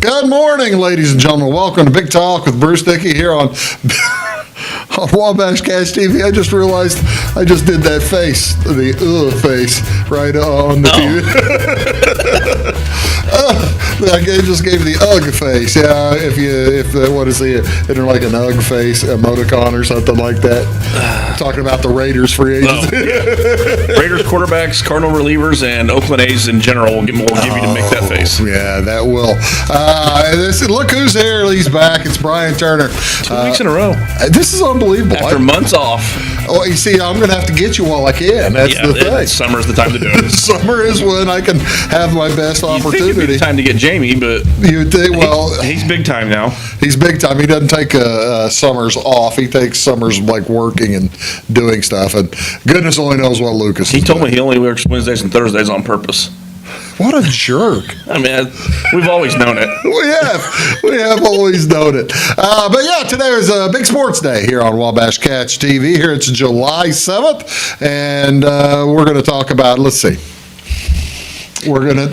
Good morning, ladies and gentlemen. Welcome to Big Talk with Bruce Dickey here on Wabash Catch TV. I just realized I just did that face, the face, right on the TV. I just gave the UGG face. Yeah, what is it like an UGG face, emoticon or something like that? Talking about the Raiders free agents. Raiders quarterbacks, Cardinal relievers, and Oakland A's in general will give you to make that face. Yeah, that will. Look who's here. He's back. It's Brian Turner. 2 weeks in a row. This is unbelievable. After months off. Well, you see, I'm going to have to get you while I can. That's the thing. Summer's the time to do it. Summer is when I can have my best opportunity. It'd be time to get Jamie, but you think, well, he's big time now. He's big time. He doesn't take summers off. He takes summers like working and doing stuff. And goodness only knows what Lucas. He told me he only works Wednesdays and Thursdays on purpose. What a jerk. I mean, we've always known it. We have always known it. But yeah, today is a big sports day here on Wabash Catch TV. Here it's July 7th, and we're going to talk about, let's see. We're gonna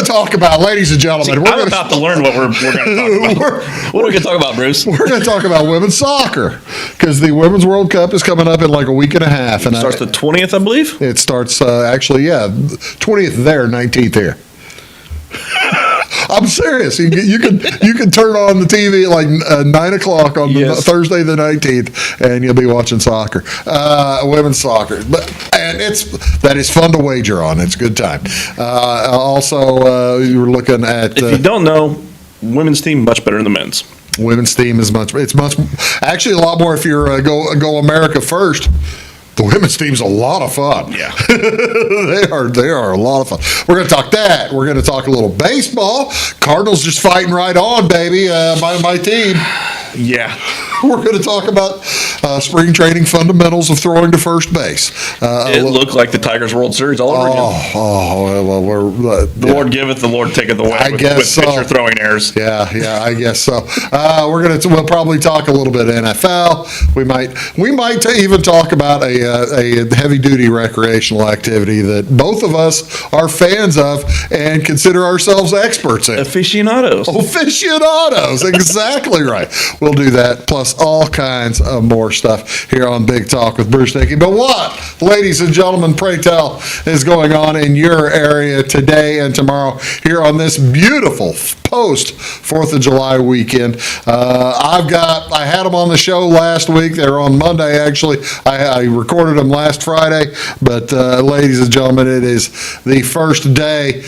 talk about, ladies and gentlemen. I'm about to learn what we're going to talk about. What are we going to talk about, Bruce? We're going to talk about women's soccer because the Women's World Cup is coming up in like a week and a half. And it starts the 20th, I believe. It starts 20th there, 19th here. I'm serious. You can turn on the TV at like 9 o'clock on Thursday the 19th, and you'll be watching soccer, women's soccer. And that is fun to wager on. It's a good time. Also, you were looking at. If you don't know, women's team much better than the men's. Women's team is actually a lot more if you're go America first. The women's team's a lot of fun. Yeah. They are a lot of fun. We're going to talk that. We're going to talk a little baseball. Cardinals just fighting right on, baby, my team. Yeah. We're going to talk about spring training fundamentals of throwing to first base. It looked like the Tigers World Series all over again. The Lord giveth, the Lord taketh away. I guess so. Pitcher throwing errors. Yeah, I guess so. We'll probably talk a little bit NFL. We might even talk about a heavy duty recreational activity that both of us are fans of and consider ourselves experts in. Aficionados, exactly right. We'll do that, plus all kinds of more stuff here on Big Talk with Bruce Dickey. But what, ladies and gentlemen, pray tell, is going on in your area today and tomorrow here on this beautiful post 4th of July weekend? I had them on the show last week. They were on Monday, actually. I recorded them last Friday. But ladies and gentlemen, it is the first day,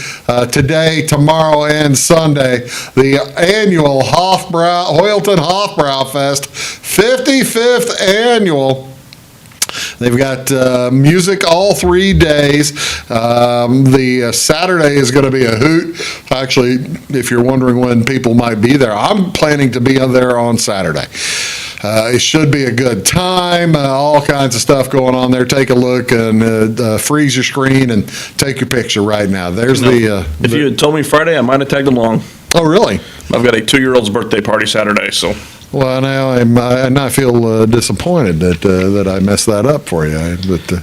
today, tomorrow, and Sunday, the annual Hoyleton Hofbrau Fest, 55th annual. They've got music all 3 days. The Saturday is going to be a hoot. Actually, if you're wondering when people might be there, I'm planning to be there on Saturday. It should be a good time. All kinds of stuff going on there. Take a look and freeze your screen and take your picture right now. There's If you had told me Friday, I might have tagged along. Oh, really? I've got a 2-year-old's birthday party Saturday, so. Well, now I feel disappointed that I messed that up for you. But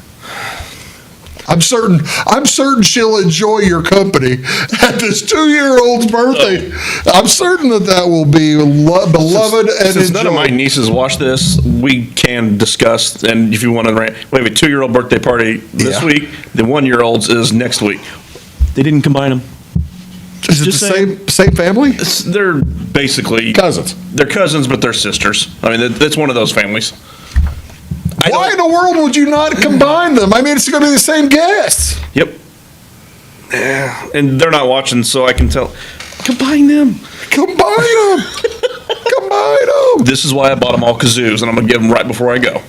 I'm certain she'll enjoy your company at this 2-year-old's birthday. I'm certain that will be beloved and since none of my nieces watch this, we can discuss. And if you want to, we have a 2-year-old birthday party this week. The 1-year-old's is next week. They didn't combine them. Is it the same family? They're basically cousins. They're cousins, but they're sisters. I mean, that's one of those families. Why in the world would you not combine them? I mean, it's going to be the same guests. Yep. Yeah, and they're not watching, so I can tell. Combine them. This is why I bought them all kazoos, and I'm going to give them right before I go.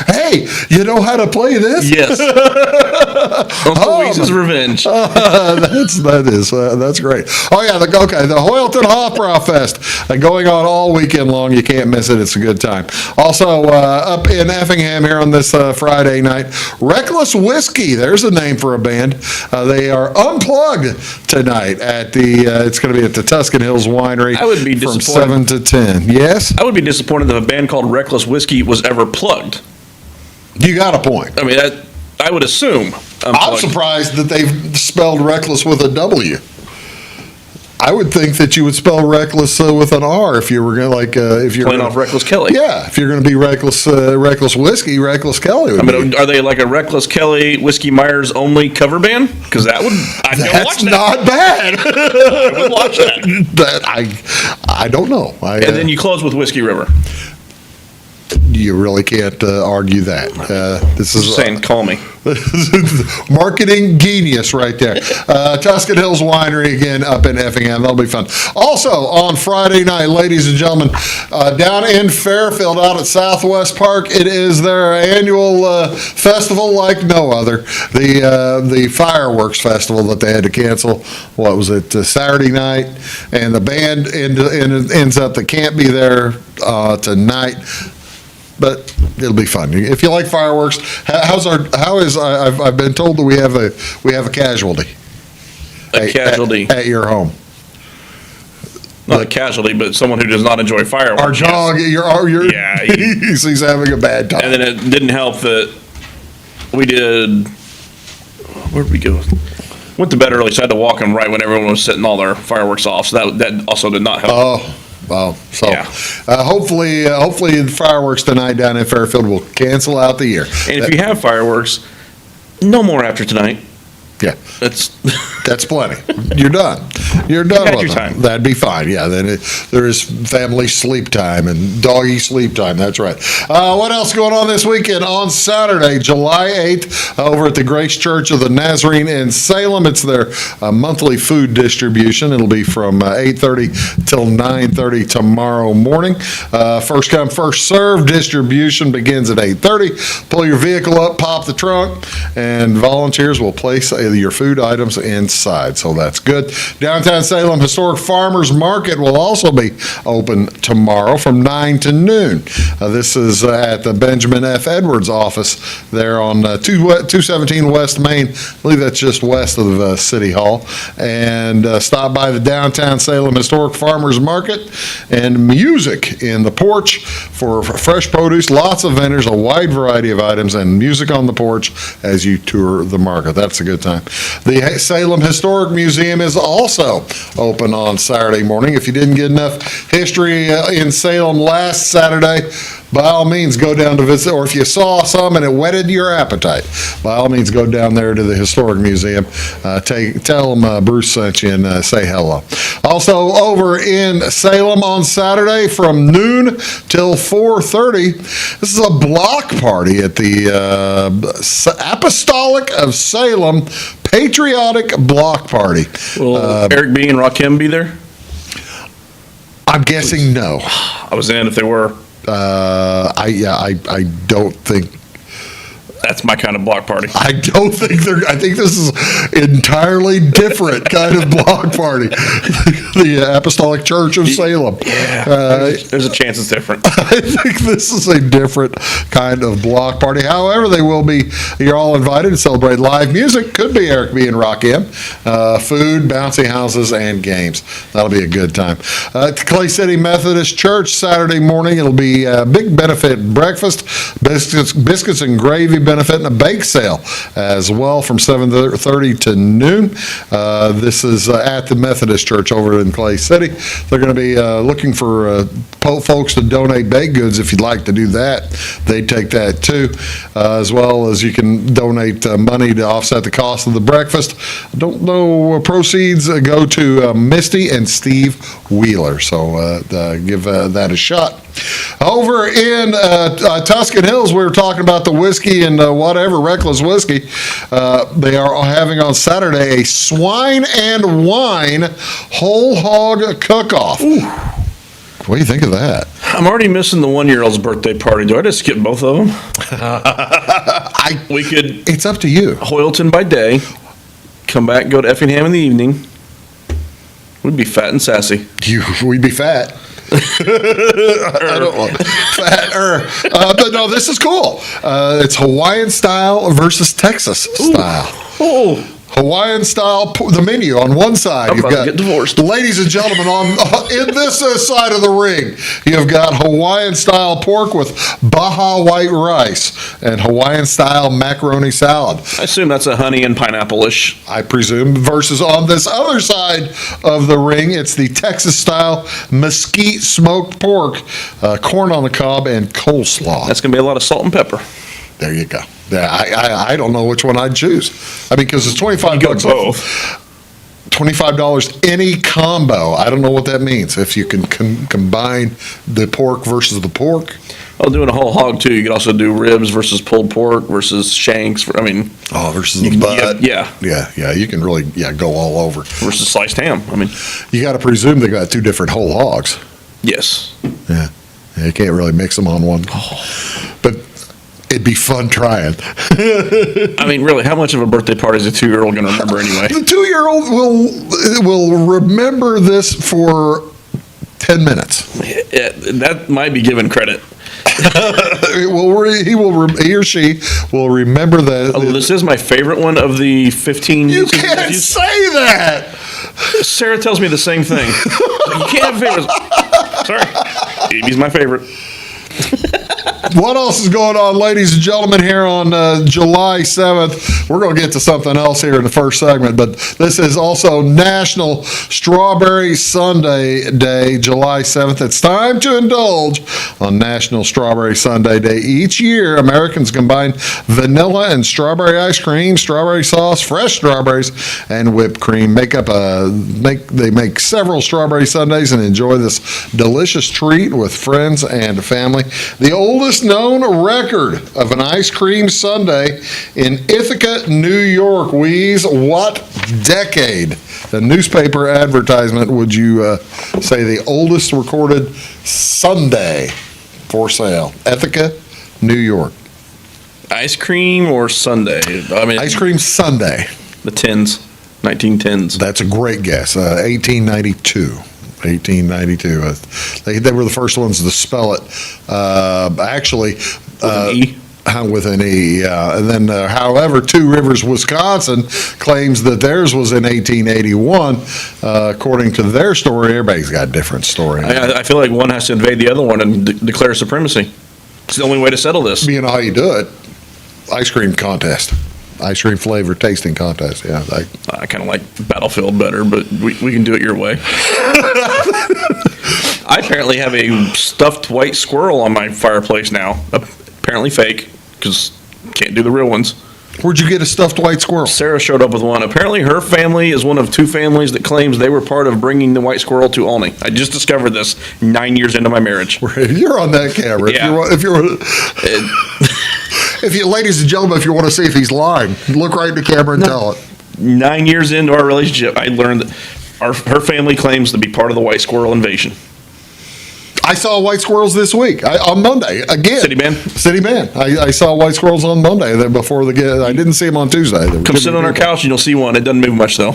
Hey, you know how to play this? Yes. Uncle Weeze's Revenge. That's great. Oh, yeah, the Hoyleton Hofbrau Fest going on all weekend long. You can't miss it. It's a good time. Also, up in Effingham here on this Friday night, Reckless Whiskey. There's a name for a band. They are unplugged tonight at it's going to be at the Tuscan Hills Winery. I would be disappointed. From 7 to 10. Yes? I would be disappointed if a band called Reckless Whiskey was ever plugged. You got a point. I mean, I would assume. I'm surprised that they've spelled reckless with a W. I would think that you would spell reckless with an R if you were going to if you're Playing off Reckless Kelly. Yeah, if you're going to be reckless whiskey, Reckless Kelly would I mean, be. are they like a Reckless Kelly, Whiskey Myers only cover band? Because that would, I'd go watch That's that. not bad. I would watch that. I don't know. And then you close with Whiskey River. You really can't argue that. This is Just saying, call me. marketing genius right there. Tuscan Hills Winery again up in Effingham. That'll be fun. Also on Friday night, ladies and gentlemen, down in Fairfield, out at Southwest Park, it is their annual festival like no other. The fireworks festival that they had to cancel. What was it? Saturday night, and the band ends up that can't be there tonight. But it'll be fun. If you like fireworks, I've been told that we have a casualty. A casualty. At your home. Not a casualty, but someone who does not enjoy fireworks. Our dog, Yeah, he's having a bad time. And then it didn't help that we did, where'd we go? Went to bed early, so I had to walk him right when everyone was setting all their fireworks off. So that also did not help. Oh. Well, so Yeah. hopefully the fireworks tonight down in Fairfield will cancel out the year. And if you have fireworks, no more after tonight. Yeah. That's plenty. You're done. You're done had with your them. time. That'd be fine. Yeah. Then there is family sleep time and doggy sleep time. That's right. What else going on this weekend? On Saturday, July 8th, over at the Grace Church of the Nazarene in Salem. It's their monthly food distribution. It'll be from 8:30 till 9:30 tomorrow morning. First come, first served distribution begins at 8:30. Pull your vehicle up, pop the trunk, and volunteers will place your food items inside, so that's good. Downtown Salem Historic Farmers Market will also be open tomorrow from 9 to noon. This is at the Benjamin F. Edwards office there on 217 West Main. I believe that's just west of City Hall. And stop by the Downtown Salem Historic Farmers Market, and music in the porch for fresh produce, lots of vendors, a wide variety of items, and music on the porch as you tour the market. That's a good time. The Salem Historic Museum is also open on Saturday morning. If you didn't get enough history in Salem last Saturday, by all means go down to visit, or if you saw some and it whetted your appetite, by all means go down there to the Historic Museum. Tell them Bruce sent you and say hello. Also over in Salem on Saturday from noon till 4:30, this is a block party at the Apostolic of Salem Patriotic Block Party. Will Eric B. and Rakim be there? I'm guessing no. I was in if they were. I don't think. That's my kind of block party. I don't think I think this is entirely different kind of block party. The Apostolic Church of Salem. Yeah, there's a chance it's different. I think this is a different kind of block party. However, you're all invited to celebrate live music. Could be Eric B. and Rakim. Food, bouncy houses, and games. That'll be a good time. At the Clay City Methodist Church, Saturday morning, it'll be a big benefit breakfast, biscuits and gravy benefit, and a bake sale as well from 7:30 to noon. This is at the Methodist Church over in Clay City. They're going to be looking for folks to donate baked goods. If you'd like to do that, they take that too, as well as you can donate money to offset the cost of the breakfast. I don't know, proceeds go to Misty and Steve Wheeler, so give that a shot. Over in Tuscan Hills, we were talking about the whiskey and whatever, Reckless Whiskey. They are having on Saturday a swine and wine whole hog cook-off. Ooh. What do you think of that? I'm already missing the 1-year-old's birthday party. Do I just skip both of them? We could It's up to you. Hoyleton by day, come back, go to Effingham in the evening. We'd be fat and sassy. We'd be fat. I don't want fat. But no, this is cool. It's Hawaiian style versus Texas style. Oh, Hawaiian style, the menu on one side. I'm You've about to got, get divorced. ladies and gentlemen, in this side of the ring, you've got Hawaiian style pork with Baja white rice and Hawaiian style macaroni salad. I assume that's a honey and pineapple-ish. I presume, versus on this other side of the ring, it's the Texas style mesquite smoked pork, corn on the cob, and coleslaw. That's going to be a lot of salt and pepper. There you go. Yeah, I don't know which one I'd choose. I mean, because it's $25 go off. both. $25 any combo. I don't know what that means. If you can combine the pork versus the pork. Well, doing a whole hog too. You could also do ribs versus pulled pork versus shanks. Versus you the can- butt. yeah. You can really go all over. Versus sliced ham. You got to presume they got two different whole hogs. Yes. Yeah, you can't really mix them on one. But it'd be fun trying. Really, how much of a birthday party is a 2-year-old going to remember anyway? The 2-year-old will remember this for 10 minutes. That might be given credit. He or she will remember that. This is my favorite one of the 15. You can't say that. Sarah tells me the same thing. You can't have favorites. Sorry. Baby's my favorite. What else is going on, ladies and gentlemen, here on July 7th? We're going to get to something else here in the first segment, but this is also National Strawberry Sundae Day, July 7th. It's time to indulge on National Strawberry Sundae Day. Each year, Americans combine vanilla and strawberry ice cream, strawberry sauce, fresh strawberries, and whipped cream. They make several strawberry sundaes and enjoy this delicious treat with friends and family. The oldest known record of an ice cream sundae in Ithaca, New York. Weeze, what decade? The newspaper advertisement would you say the oldest recorded sundae for sale? Ithaca, New York. Ice cream or sundae? Ice cream sundae. The 1910s. That's a great guess. 1892. 1892. They were the first ones to spell it. Actually, With an E? With an E, yeah. And then, however, Two Rivers, Wisconsin claims that theirs was in 1881. According to their story, everybody's got a different story. I feel like one has to invade the other one and declare supremacy. It's the only way to settle this. You know how you do it? Ice cream contest. Ice cream flavor tasting contest, yeah. I kind of like Battlefield better, but we can do it your way. I apparently have a stuffed white squirrel on my fireplace now. Apparently fake, because can't do the real ones. Where'd you get a stuffed white squirrel? Sarah showed up with one. Apparently her family is one of 2 families that claims they were part of bringing the white squirrel to Olney. I just discovered this 9 years into my marriage. You're on that camera. Yeah. Ladies and gentlemen, if you want to see if he's lying, look right in the camera and tell it. 9 years into our relationship, I learned that her family claims to be part of the white squirrel invasion. I saw white squirrels this week on Monday again. City band? City band. I saw white squirrels on Monday. Before I didn't see them on Tuesday. Come sit on our couch and you'll see one. It doesn't move much though.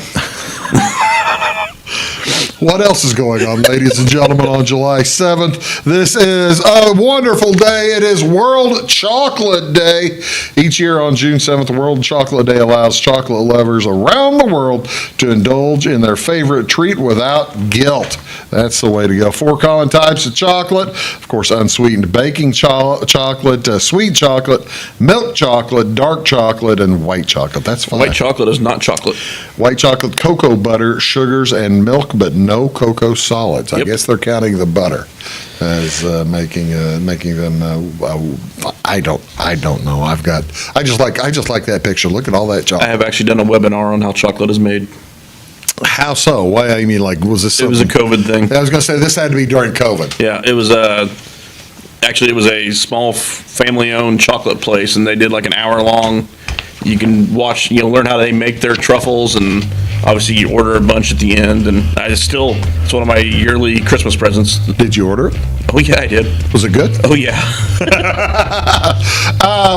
What else is going on, ladies and gentlemen, on July 7th? This is a wonderful day. It is World Chocolate Day. Each year on June 7th, World Chocolate Day allows chocolate lovers around the world to indulge in their favorite treat without guilt. That's the way to go. 4 common types of chocolate. Of course, unsweetened baking chocolate, sweet chocolate, milk chocolate, dark chocolate, and white chocolate. That's fine. White chocolate is not chocolate. White chocolate, cocoa butter, sugars, and milk, but no cocoa solids. I Yep. guess they're counting the butter as making them. I don't know. I just like that picture. Look at all that I chocolate. have actually done a webinar on how chocolate is made. How so? Why? I mean, was this? It was a COVID thing. I was going to say this had to be during COVID. Yeah, it was actually it was a small family-owned chocolate place, and they did like an hour-long. You can watch, learn how they make their truffles, and obviously you order a bunch at the end. And it's one of my yearly Christmas presents. Did you order it? Oh, yeah, I did. Was it good? Oh, yeah.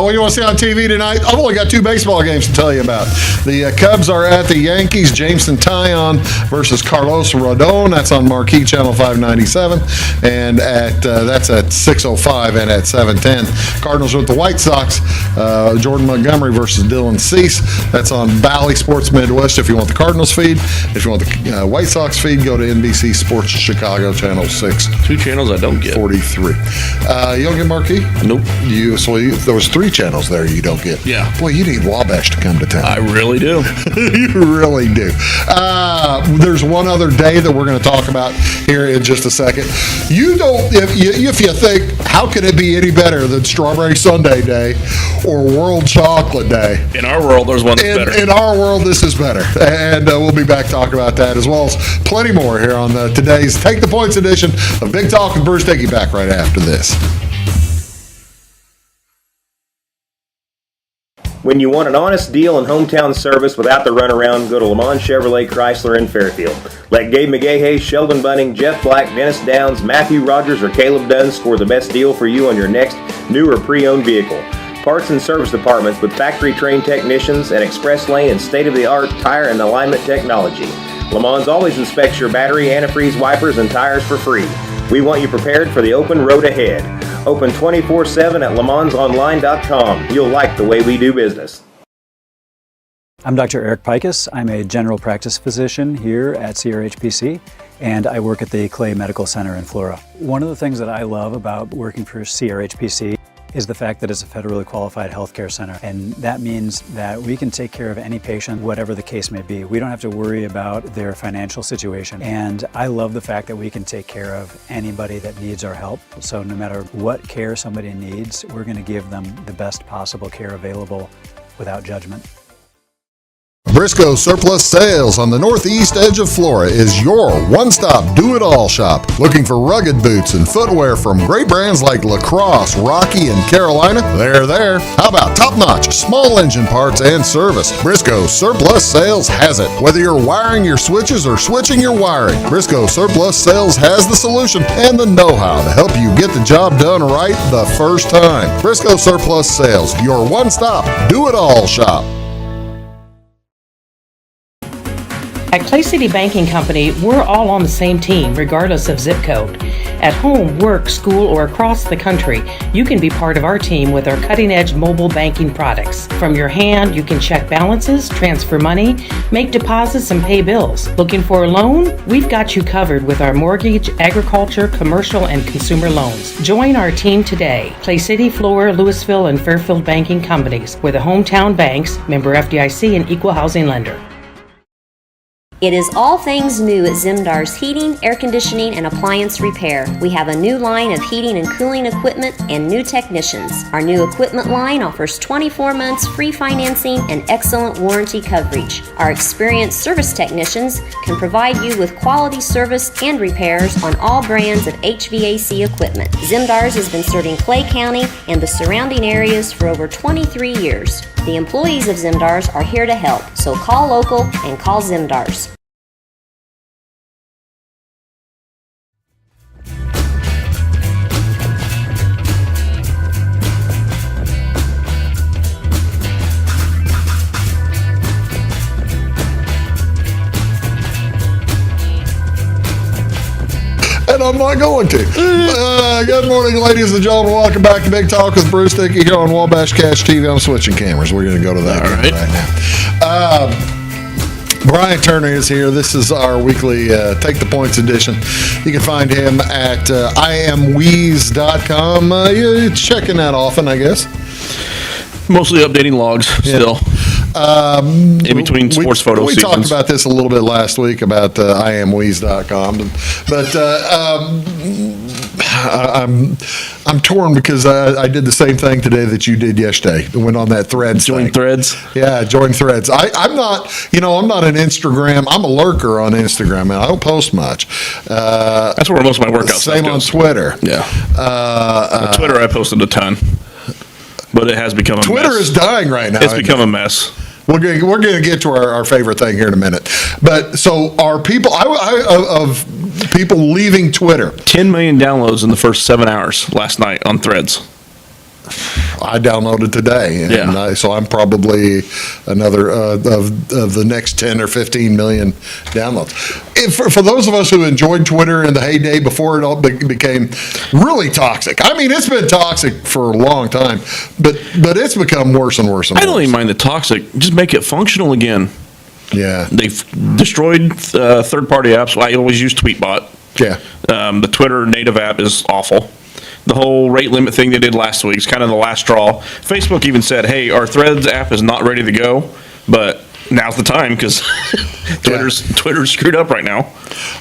What do you want to see on TV tonight? I've only got 2 baseball games to tell you about. The Cubs are at the Yankees. Jameson Taillon versus Carlos Rodon. That's on Marquee Channel 597, and that's at 6:05 and at 7:10. Cardinals are with the White Sox. Jordan Montgomery versus Dylan Cease. That's on Bally Sports Midwest if you want the Cardinals feed. If you want the White Sox feed, go to NBC Sports Chicago Channel 2 channels I don't get. 643. You don't get Marquee? Nope. There was 3 channels there you don't get. Yeah. Boy, you need Wabash to come to town. I really do. You really do. There's one other day that we're going to talk about here in just a second. You don't, if you think, how can it be any better than Strawberry Sundae Day or World Chocolate Day? In our world, there's one that's better. In our world, this is better. And we'll be back talking about that as well as plenty more here on today's Take the Points edition of Big Talk with Bruce Dickey, back right after this. When you want an honest deal and hometown service without the runaround, go to Lamont Chevrolet Chrysler in Fairfield. Let Gabe McGahey, Sheldon Bunning, Jeff Black, Dennis Downs, Matthew Rogers, or Caleb Dunn score the best deal for you on your next new or pre-owned vehicle. Parts and service departments with factory-trained technicians and express lane and state-of-the-art tire and alignment technology. Lamont always inspects your battery, antifreeze, wipers, and tires for free. We want you prepared for the open road ahead. Open 24/7 at LeMansOnline.com. You'll like the way we do business. I'm Dr. Eric Pikus. I'm a general practice physician here at CRHPC, and I work at the Clay Medical Center in Flora. One of the things that I love about working for CRHPC is the fact that it's a federally qualified healthcare center. And that means that we can take care of any patient, whatever the case may be. We don't have to worry about their financial situation. And I love the fact that we can take care of anybody that needs our help. So no matter what care somebody needs, we're going to give them the best possible care available without judgment. Briscoe Surplus Sales on the northeast edge of Flora is your one-stop do-it-all shop. Looking for rugged boots and footwear from great brands like Lacrosse, Rocky, and Carolina? They're there. How about top-notch small engine parts and service? Briscoe Surplus Sales has it. Whether you're wiring your switches or switching your wiring, Briscoe Surplus Sales has the solution and the know-how to help you get the job done right the first time. Briscoe Surplus Sales, your one-stop do-it-all shop. At Clay City Banking Company, we're all on the same team, regardless of zip code. At home, work, school, or across the country, you can be part of our team with our cutting-edge mobile banking products. From your hand, you can check balances, transfer money, make deposits, and pay bills. Looking for a loan? We've got you covered with our mortgage, agriculture, commercial, and consumer loans. Join our team today. Clay City, Flora, Louisville, and Fairfield Banking Companies. We're the hometown banks, member FDIC, and equal housing lender. It is all things new at Zimdar's Heating, Air Conditioning, and Appliance Repair. We have a new line of heating and cooling equipment and new technicians. Our new equipment line offers 24 months free financing and excellent warranty coverage. Our experienced service technicians can provide you with quality service and repairs on all brands of HVAC equipment. Zimdar's has been serving Clay County and the surrounding areas for over 23 years. The employees of Zimdar's are here to help, so call local and call Zimdar's. And I'm not going to. Good morning, ladies and gentlemen. Welcome back to Big Talk with Bruce Dickey here on Wabash Cash TV. I'm switching cameras. We're going to go to that right now. Brian Turner is here. This is our weekly Take the Points edition. You can find him at iamweeze.com. You're checking that often, I guess. Mostly updating logs still. In between sports photo seasons. We talked about this a little bit last week about iamweeze.com, but I'm torn because I did the same thing today that you did yesterday. I went on that Threads Join thing. Threads? Yeah, join Threads. I'm not an Instagram. I'm a lurker on Instagram, and I don't post much. That's where most of my workouts Same on Twitter. Yeah. Twitter, I posted a ton. But it has become a mess. Twitter is dying right now. It's become a mess. We're going to get to our favorite thing here in a minute. But so our people, of people leaving Twitter. 10 million downloads in the first 7 hours last night on Threads. I downloaded today, and Yeah. so I'm probably another of the next 10 or 15 million downloads. For those of us who enjoyed Twitter in the heyday before it all became really toxic. I mean, it's been toxic for a long time, but it's become worse and worse and worse. I don't even mind the toxic. Just make it functional again. Yeah. They've destroyed third-party apps. I always use Tweetbot. Yeah. The Twitter native app is awful. The whole rate limit thing they did last week is kind of the last straw. Facebook even said, hey, our Threads app is not ready to go, but now's the time because Twitter's screwed up right now.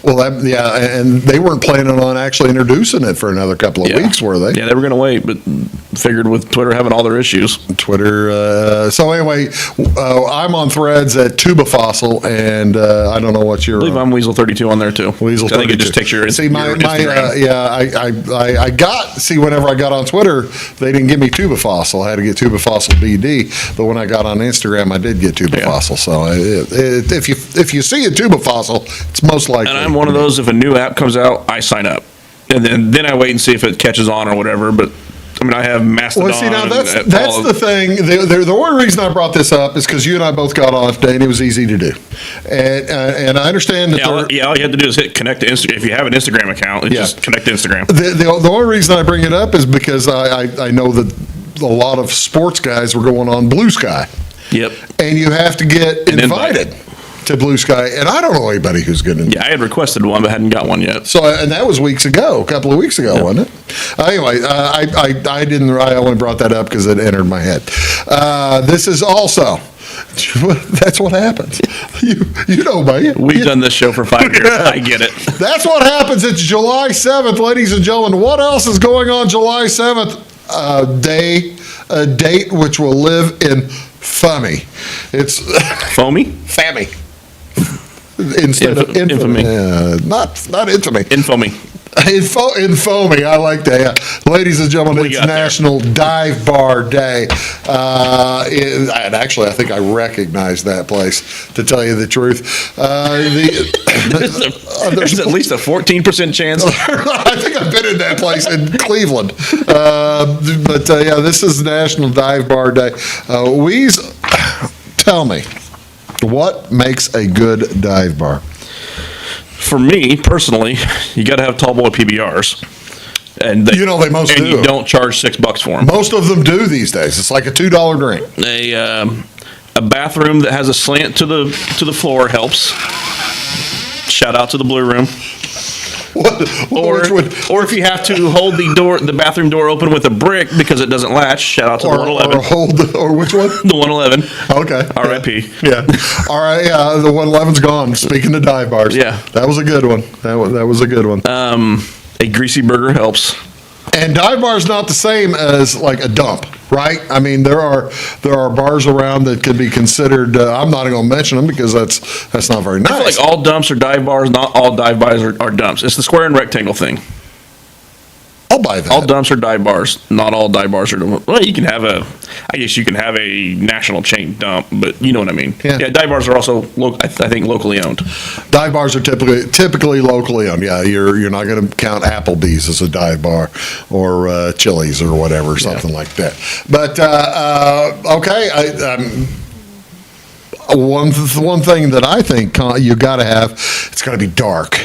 Well, and they weren't planning on actually introducing it for another couple of weeks, were they? Yeah, they were going to wait, but figured with Twitter having all their issues. Twitter. So anyway, I'm on Threads at Tuba Fossil, and I don't know what you're. I believe I'm Weasel32 on there too. Weasel32. I think it just takes your See, my Instagram. whenever I got on Twitter, they didn't give me Tuba Fossil. I had to get Tuba Fossil BD. But when I got on Instagram, I did get Tuba Fossil. So if you see a Tuba Fossil, it's most likely. And I'm one of those, if a new app comes out, I sign up. And then I wait and see if it catches on or whatever. But I mean, I have Mastodon. Well, see, now that's the thing. The only reason I brought this up is because you and I both got on today, and it was easy to do. And I understand that. All you have to do is hit connect to Instagram. If you have an Instagram account, just connect to Instagram. The only reason I bring it up is because I know that a lot of sports guys were going on Blue Sky. Yep. And you have to get invited to Blue Sky, and I don't know anybody who's good in. Yeah, I had requested one, but hadn't got one yet. So, and that was weeks ago, a couple of weeks ago, wasn't it? Anyway, I didn't. I only brought that up because it entered my head. This is also. That's what happens. You know, man. We've done this show for 5 years. I get it. That's what happens. It's July 7th, ladies and gentlemen. What else is going on July 7th? A date which will live in infamy. It's foamy. Fammy. Instead of infamy. Not infamy. Infamy. Infamy. I like that. Ladies and gentlemen, it's National Dive Bar Day. And actually, I think I recognize that place, to tell you the truth. There's at least a 14% chance. I think I've been in that place in Cleveland. This is National Dive Bar Day. Tell me, what makes a good dive bar? For me, personally, you got to have tall boy PBRs. And they most do. And you don't charge $6 for them. Most of them do these days. It's like a $2 drink. A bathroom that has a slant to the floor helps. Shout out to the Blue Room. Or if you have to hold the bathroom door open with a brick because it doesn't latch, shout out to the 111. Or which one? The 111. Okay. R.I.P. Yeah. All right. Yeah. The 111's gone. Speaking of dive bars. Yeah. That was a good one. That was a good one. A greasy burger helps. And dive bar is not the same as like a dump, right? I mean, there are bars around that could be considered. I'm not going to mention them because that's not very nice. I feel like all dumps are dive bars. Not all dive bars are dumps. It's the square and rectangle thing. I'll buy that. All dumps are dive bars. Not all dive bars are dumps. Well, you can have a national chain dump, but you know what I mean. Yeah, dive bars are also, I think, locally owned. Dive bars are typically locally owned. Yeah, you're not going to count Applebee's as a dive bar or Chili's or whatever, something like that. But okay, one thing that I think you got to have, it's got to be dark.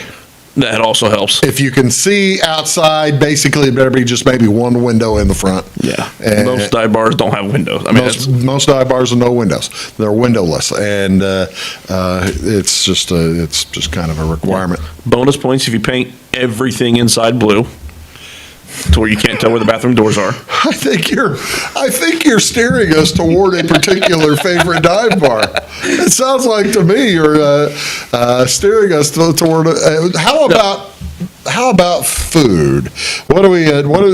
That also helps. If you can see outside, basically, it better be just maybe one window in the front. Yeah. And most dive bars don't have windows. I mean, most dive bars have no windows. They're windowless, and it's just kind of a requirement. Bonus points if you paint everything inside blue, to where you can't tell where the bathroom doors are. I think you're steering us toward a particular favorite dive bar. It sounds like to me you're steering us toward. How about food? What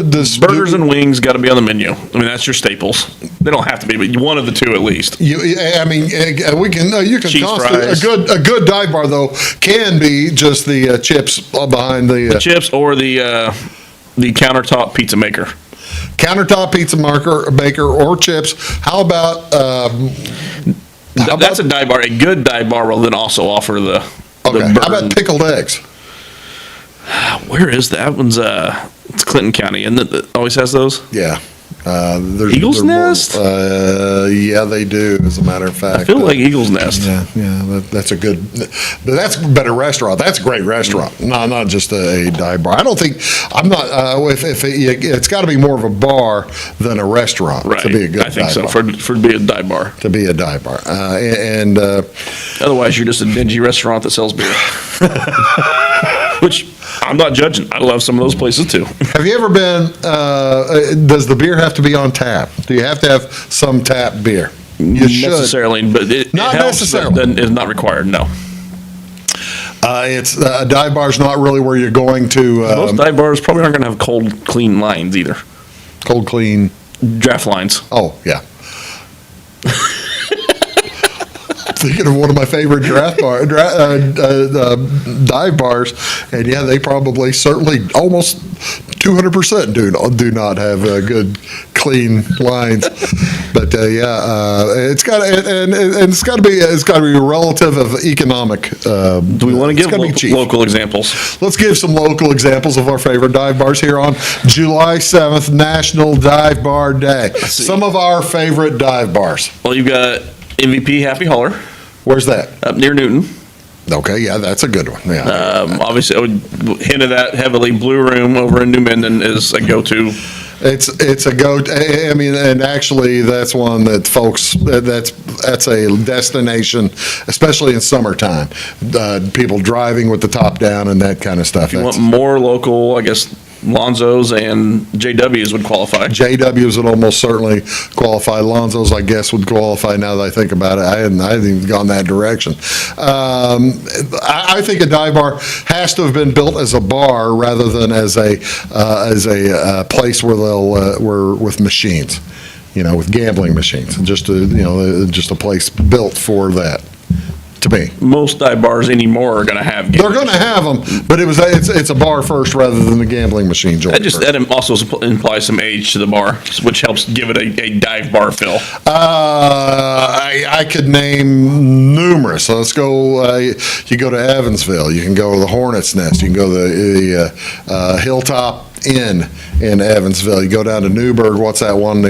does burgers and wings got to be on the menu? I mean, that's your staples. They don't have to be, but one of the two at least. You can cheese constantly, fries. a good dive bar though can be just the chips behind the chips or the countertop pizza maker. Countertop pizza maker or chips. How about that's a dive bar. A good dive bar will then also offer the okay. burger. How about pickled eggs? Where is that one's? It's Clinton County, and it always has those. Yeah. Eagle's Nest? Yeah, they do, as a matter of fact. I feel like Eagle's Nest. Yeah, that's a good, but that's a better restaurant. That's a great restaurant. No, not just a dive bar. I don't think, I'm not, it's got to be more of a bar than a restaurant Right. to be a good I think dive so, bar. for it to be a dive bar. To be a dive bar. Otherwise, you're just a dingy restaurant that sells beer. Which I'm not judging. I love some of those places too. Have you ever been, does the beer have to be on tap? Do you have to have some tap beer? You should. Necessarily, but Not it helps, necessarily. but then it's not required, no. It's a dive bar's not really where you're going to Most dive bars probably aren't going to have cold, clean lines either. cold clean. Draft lines. Oh, yeah. Thinking of one of my favorite dive bars, and yeah, they probably certainly almost 200% do not have good clean lines. But it's got and it's got to be relative of economic. Do we want to give local examples? Let's give some local examples of our favorite dive bars here on July 7th, National Dive Bar Day. see. Some of our favorite dive bars. Well, you've got MVP Happy Holler Where's that? up near Newton. Okay, yeah, that's a good one. Yeah. Obviously, I would hint of that heavily. Blue Room over in New Minden is a go-to. It's a go. I mean, and actually, that's one that folks. That's a destination, especially in summertime. People driving with the top down and that kind of stuff. If you want more local, I guess Lonzo's and JW's would qualify. JW's would almost certainly qualify. Lonzo's, I guess, would qualify. Now that I think about it, I hadn't even gone that direction. I think a dive bar has to have been built as a bar rather than as a place where they'll with machines, with gambling machines. Just a place built for that. To me, Most dive bars anymore are going to have they're going to have them, but it's a bar first rather than the gambling machine. That also implies some age to the bar, which helps give it a dive bar feel. I could name numerous. So let's go. You go to Evansville. You can go to the Hornet's Nest. You can go to the Hilltop Inn in Evansville. You go down to Newburgh. What's that one?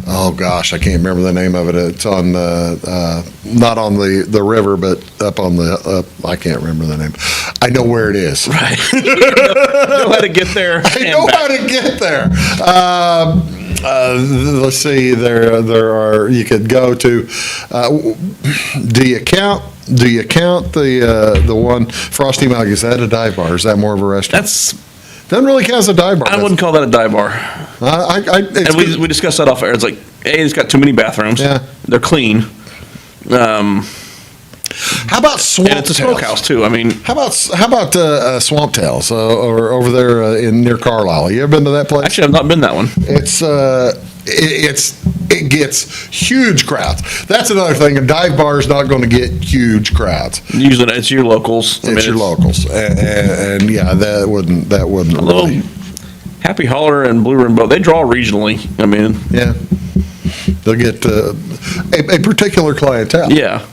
Oh gosh, I can't remember the name of it. It's on not on the river, but up on the. I can't remember the name. I know where it is. Right. know how to get there. I know how to get there. Let's see. There are. You could go to. Do you count the one Frosty Mug? Is that a dive bar? Or is that more of a restaurant? Doesn't really count as a dive bar. I wouldn't call that a dive bar. And we discussed that off air. It's like, it's got too many bathrooms. Yeah. They're clean. How about Swamp And it's a Tails? smokehouse too. I mean, How about Swamp Tails or over there near Carlisle? You ever been to that place? actually, I've not been that one. It gets huge crowds. That's another thing. A dive bar is not going to get huge crowds. Usually, it's your locals. It's your locals, and yeah, that wouldn't Although, really. Happy Holler and Blue Room both, they draw regionally. I mean, Yeah, they'll get a particular clientele. yeah,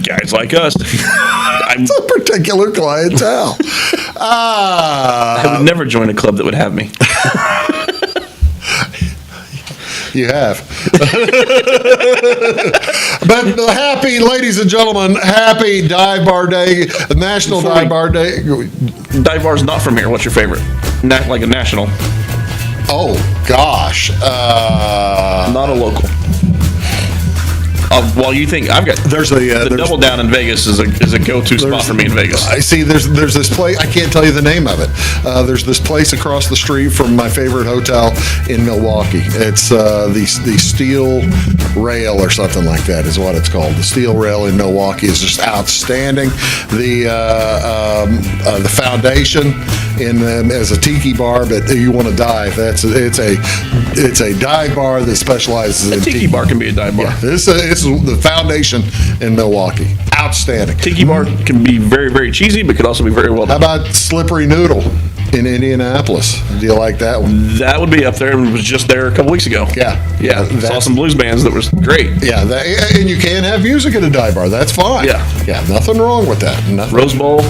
guys like us. It's a particular clientele. I would never join a club that would have me. You have. But happy, ladies and gentlemen, happy Dive Bar Day, National Before Dive we- Bar Day. Dive bar's not from here. What's your favorite? Like a national, Oh, gosh. not a local. Well, you think I've got There's a, the there's, Double Down in Vegas is a go-to spot for me in Vegas. I see. There's this place. I can't tell you the name of it. There's this place across the street from my favorite hotel in Milwaukee. It's the Steel Rail or something like that is what it's called. The Steel Rail in Milwaukee is just outstanding. The Foundation as a tiki bar, but you want to dive. It's a dive bar that specializes in Tiki bar can be a dive bar. Yeah, this is the Foundation in Milwaukee. Outstanding. Tiki bar can be very, very cheesy, but could also be very well How done. about Slippery Noodle in Indianapolis? Do you like that one? That would be up there, and was just there a couple weeks ago. Yeah. Yeah, saw That's- some blues bands that was great. Yeah, and you can have music at a dive bar. That's fine. Yeah. Yeah, nothing wrong with that. Nothing. Rose Bowl.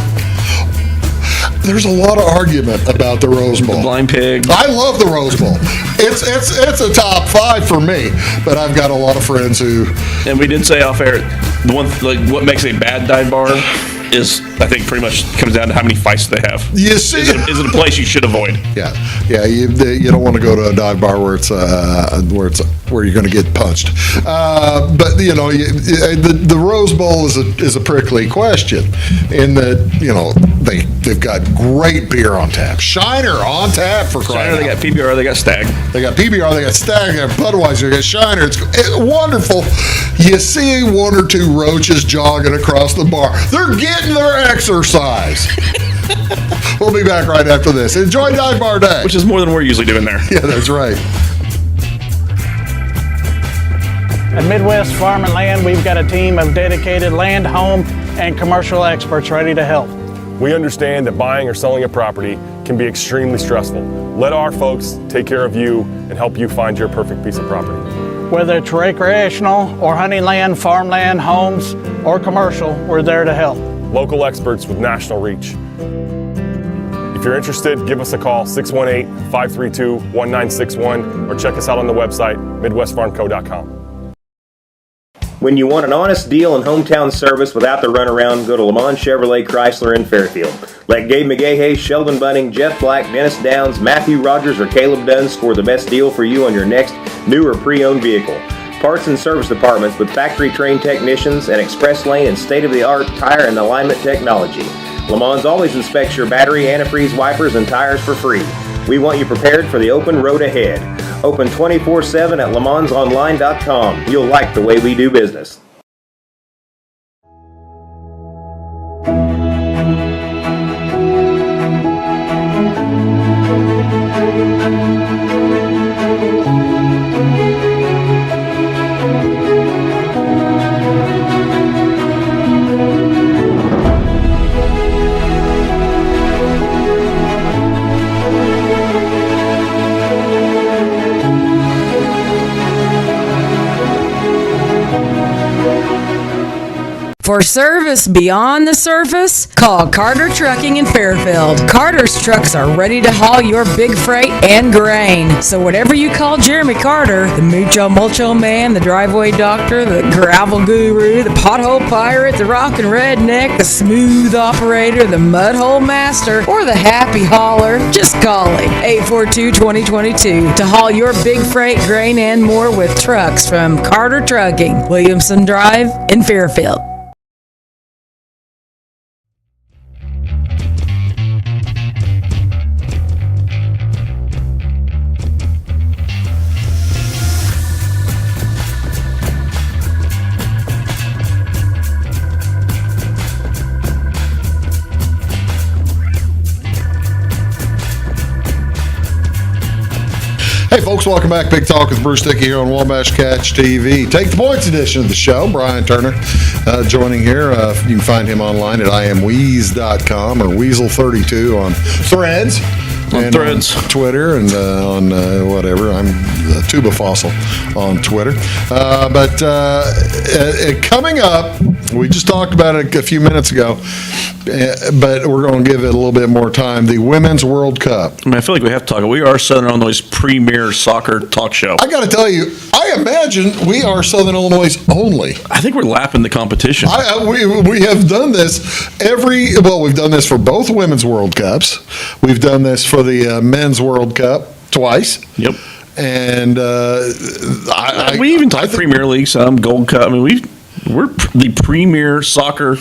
there's a lot of argument about the Rose Bowl. Blind Pig. I love the Rose Bowl. It's a top 5 for me, but I've got a lot of friends who. And we did say off air, what makes a bad dive bar is, I think, pretty much comes down to how many fights they have. You see, is it a place you should avoid? Yeah. You don't want to go to a dive bar where you're going to get punched. But the Rose Bowl is a prickly question in that they've got great beer on tap. Shiner on tap for crying out. They got PBR, they got Stag. They got PBR, they got Stag, they got Budweiser, they got Shiner. It's wonderful. You see 1 or 2 roaches jogging across the bar. They're getting their exercise. We'll be back right after this. Enjoy Dive Bar Day. Which is more than we're usually doing there. Yeah, that's right. At Midwest Farm and Land, we've got a team of dedicated land, home, and commercial experts ready to help. We understand that buying or selling a property can be extremely stressful. Let our folks take care of you and help you find your perfect piece of property. Whether it's recreational or hunting land, farmland, homes, or commercial, we're there to help. Local experts with national reach. If you're interested, give us a call, 618-532-1961, or check us out on the website, midwestfarmco.com. When you want an honest deal and hometown service without the runaround, go to Lamont Chevrolet Chrysler in Fairfield. Let Gabe McGahey, Sheldon Bunning, Jeff Black, Dennis Downs, Matthew Rogers, or Caleb Dunn score the best deal for you on your next new or pre-owned vehicle. Parts and service departments with factory-trained technicians and express lane and state-of-the-art tire and alignment technology. Lamont always inspects your battery, antifreeze, wipers, and tires for free. We want you prepared for the open road ahead. Open 24/7 at LeMansOnline.com. You'll like the way we do business. For service beyond the surface, call Carter Trucking in Fairfield. Carter's trucks are ready to haul your big freight and grain. So whatever you call Jeremy Carter, the Mucho Mulcho Man, the driveway doctor, the gravel guru, the pothole pirate, the rockin' redneck, the smooth operator, the mudhole master, or the happy hauler, just call him. 842-2022 to haul your big freight, grain, and more with trucks from Carter Trucking, Williamson Drive in Fairfield. Hey folks, welcome back. Big Talk with Bruce Dickey here on Wabash Catch TV. Take the Points edition of the show. Brian Turner joining here. You can find him online at imweeze.com or Weasel32 on Threads. On Threads. On Twitter and on whatever. I'm Tuba Fossil on Twitter. But coming up, we just talked about it a few minutes ago, but we're going to give it a little bit more time. The Women's World Cup. I mean, I feel like we have to talk. We are Southern Illinois' premier soccer talk show. I got to tell you, I imagine we are Southern Illinois only. I think we're lapping the competition. We have done this we've done this for both Women's World Cups. We've done this for the Men's World Cup twice. Yep. And we even talked Premier League, some Gold Cup. I mean, we're the premier soccer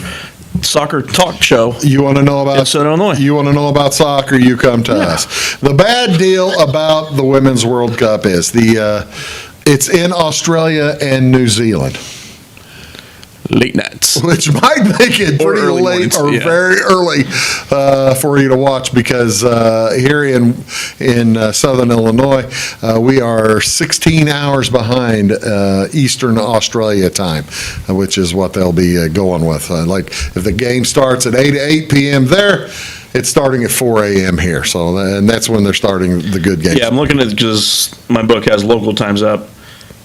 talk show. You want to know about Southern Illinois? You want to know about soccer? You come to us. The bad deal about the Women's World Cup is it's in Australia and New Zealand. Late nights. Which might make it pretty late or very early for you to watch because here in Southern Illinois, we are 16 hours behind Eastern Australia time, which is what they'll be going with. Like if the game starts at 8 p.m. there, it's starting at 4 a.m. here. So and that's when they're starting the good games. Yeah, I'm looking at because my book has local times up.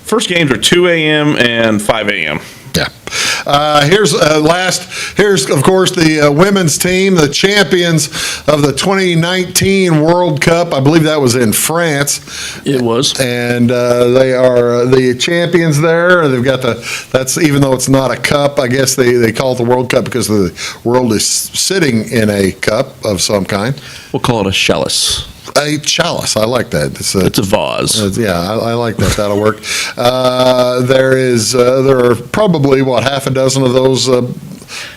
First games are 2 a.m. and 5 a.m. Yeah. Here's of course the women's team, the champions of the 2019 World Cup. I believe that was in France. It was. And they are the champions there. They've got that's even though it's not a cup, I guess they call it the World Cup because the world is sitting in a cup of some kind. We'll call it a chalice. A chalice, I like that. It's a vase. Yeah, I like that. That'll work. There are probably half a dozen of those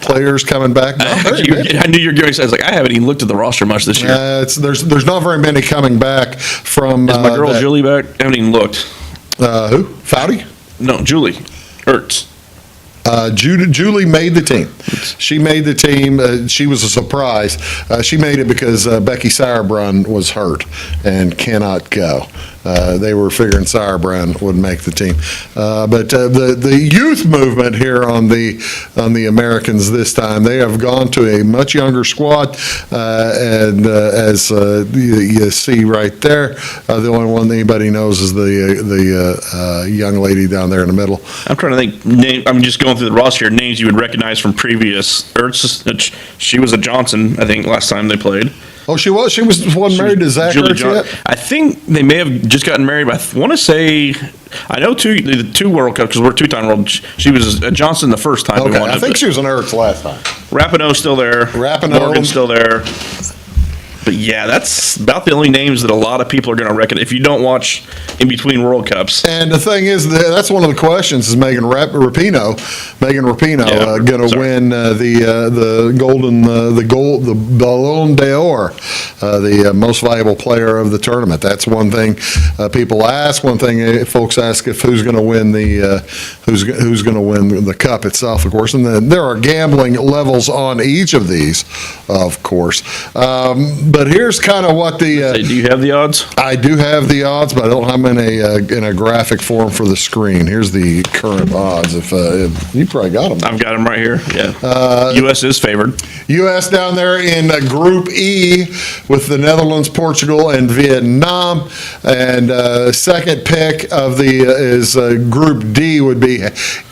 players coming back. I knew you were going to say. I was like, I haven't even looked at the roster much this year. There's not very many coming back from. Is my girl Julie back? I haven't even looked. Who? Foudy? No, Julie Ertz. Julie made the team. She made the team. She was a surprise. She made it because Becky Sauerbrunn was hurt and cannot go. They were figuring Sauerbrunn would make the team. But the youth movement here on the Americans this time, they have gone to a much younger squad. And as you see right there, the only one anybody knows is the young lady down there in the middle. I'm trying to think. I'm just going through the roster here. Names you would recognize from previous. Ertz, she was a Johnson, I think, last time they played. Oh, she was? She was one married to Zach Ertz yet? I think they may have just gotten married, but I want to say, I know the two World Cups, because we're two-time World. She was a Johnson the first time. Okay, I think she was an Ertz last time. Rapinoe's still there. Morgan's still there. But yeah, that's about the only names that a lot of people are going to reckon if you don't watch in between World Cups. And the thing is, that's one of the questions: is Megan Rapinoe going to win the Ballon d'Or, the most valuable player of the tournament? That's one thing people ask. One thing folks ask if who's going to win who's going to win the cup itself, of course. And then there are gambling levels on each of these, of course. But here's kind of what the. Do you have the odds? I do have the odds, but I don't have them in a graphic form for the screen. Here's the current odds. If you probably got them. I've got them right here. Yeah. U.S. is favored. U.S. down there in Group E with the Netherlands, Portugal, and Vietnam, and second pick of is Group D would be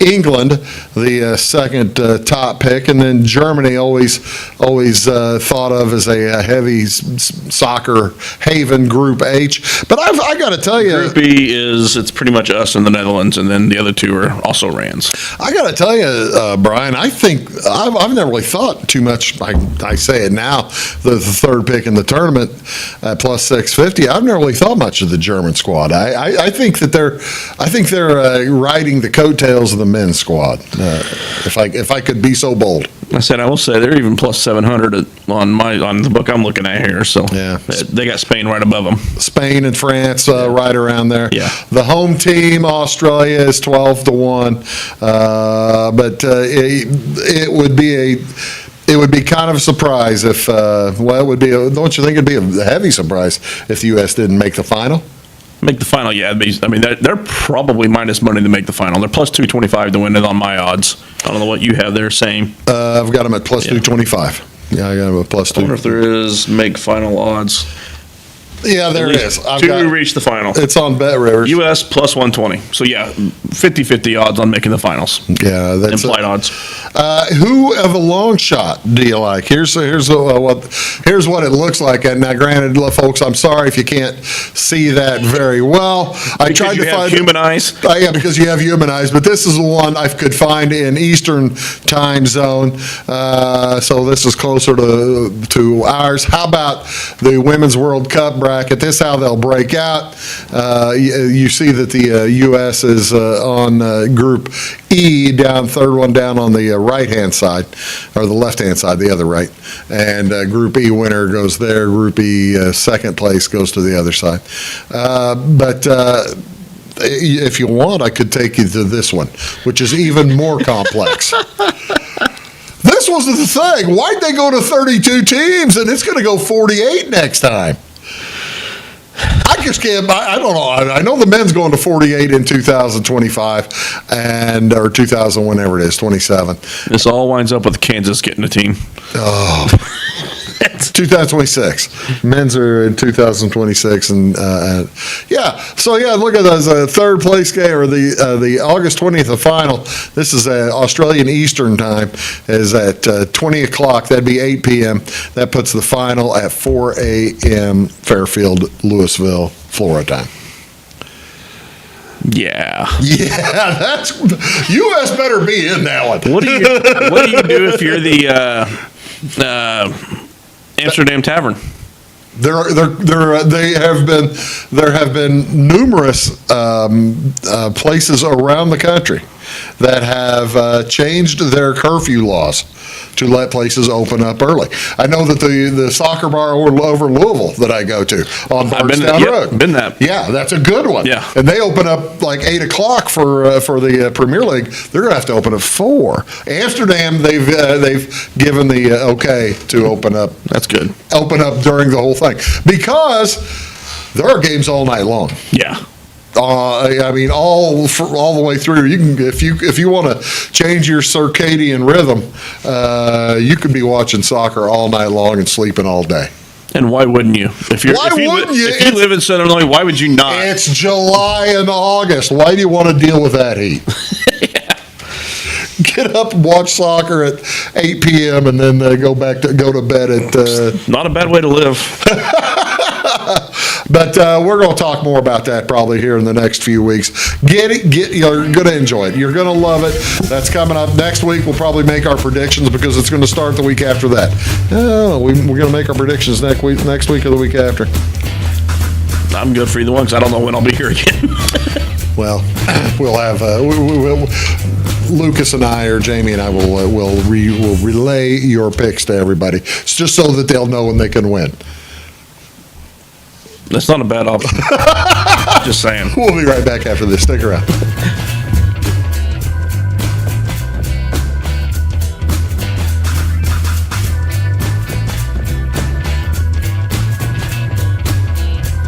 England, the second top pick, and then Germany always thought of as a heavy soccer haven, Group H. But I got to tell you, Group B it's pretty much us and the Netherlands, and then the other two are also Rands. I got to tell you, Brian, I think I've never really thought too much. I say it now, the third pick in the tournament at plus 650. I've never really thought much of the German squad. I think that they're riding the coattails of the men's squad. If I could be so bold. I will say they're even plus 700 on the book I'm looking at here. So yeah, they got Spain right above them. Spain and France right around there. Yeah. The home team, Australia, is 12-1, but it would be kind of a surprise if it would be. Don't you think it'd be a heavy surprise if the U.S. didn't make the final? Make the final, yeah. They're probably minus money to make the final. They're plus 225 to win it on my odds. I don't know what you have there, same. I've got them at plus 225. Yeah, I got them at plus 2. I wonder if there is make final odds. Yeah, there is. Two reach the final. It's on Bet Rivers. U.S. plus 120. So, yeah, 50-50 odds on making the finals. Yeah, that's implied odds. Who of a long shot do you like? Here's what it looks like. And now, granted, folks, I'm sorry if you can't see that very well. I tried to find human eyes. Yeah, because you have human eyes. But this is the one I could find in Eastern time zone. So this is closer to ours. How about the Women's World Cup bracket? This is how they'll break out. You see that the U.S. is on Group E, third one down on the right-hand side, or the left-hand side, the other right. And Group E winner goes there. Group E second place goes to the other side. But if you want, I could take you to this one, which is even more complex. This was the thing. Why'd they go to 32 teams, and it's going to go 48 next time? I just can't. I don't know. I know the men's going to 48 in 2025 or 2000, whenever it is, 27. This all winds up with Kansas getting a team. Oh. 2026. Men's are in 2026, and look at those third place game, or the August 20th, the final. This is Australian Eastern time, is at 20 o'clock. That'd be 8 p.m. That puts the final at 4 a.m. Fairfield, Louisville, Florida time. Yeah. Yeah, that's U.S. better be in that one. What do you do if you're the Amsterdam Tavern? There have been numerous places around the country that have changed their curfew laws to let places open up early. I know that the soccer bar over Louisville that I go to on Bardstown Road. Been that. Yeah, that's a good one. Yeah. And they open up like 8 o'clock for the Premier League. They're going to have to open at 4. Amsterdam, they've given the okay to open up. That's good. Open up during the whole thing, because there are games all night long. Yeah. I mean, all the way through. You can, if you want to change your circadian rhythm, you could be watching soccer all night long and sleeping all day. And why wouldn't you? If you live in Southern Illinois, why would you not? It's July and August. Why do you want to deal with that heat? Get up and watch soccer at 8 p.m. and then go to bed at. Not a bad way to live. But we're going to talk more about that probably here in the next few weeks. You're going to enjoy it. You're going to love it. That's coming up next week. We'll probably make our predictions, because it's going to start the week after that. We're going to make our predictions next week or the week after. I'm good for either one, because I don't know when I'll be here again. Well, we'll have Lucas and I, or Jamie and I, will relay your picks to everybody. It's just so that they'll know when they can win. That's not a bad option. Just saying. We'll be right back after this. Stick around.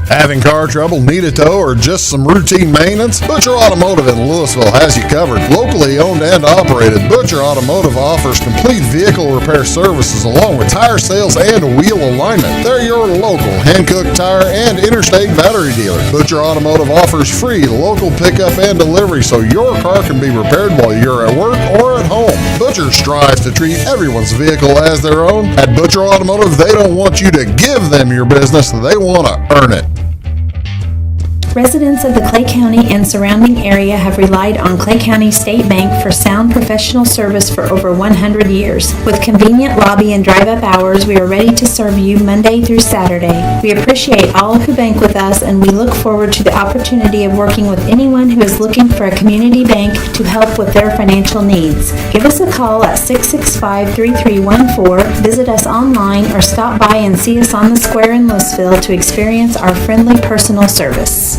Having car trouble, need a tow, or just some routine maintenance? Butcher Automotive in Louisville has you covered. Locally owned and operated, Butcher Automotive offers complete vehicle repair services along with tire sales and wheel alignment. They're your local Hankook tire and interstate battery dealer. Butcher Automotive offers free local pickup and delivery, so your car can be repaired while you're at work or at home. Butcher strives to treat everyone's vehicle as their own. At Butcher Automotive, they don't want you to give them your business, they want to earn it. Residents of the Clay County and surrounding area have relied on Clay County State Bank for sound professional service for over 100 years. With convenient lobby and drive-up hours, we are ready to serve you Monday through Saturday. We appreciate all who bank with us, and we look forward to the opportunity of working with anyone who is looking for a community bank to help with their financial needs. Give us a call at 665-3314, visit us online, or stop by and see us on the square in Louisville to experience our friendly personal service.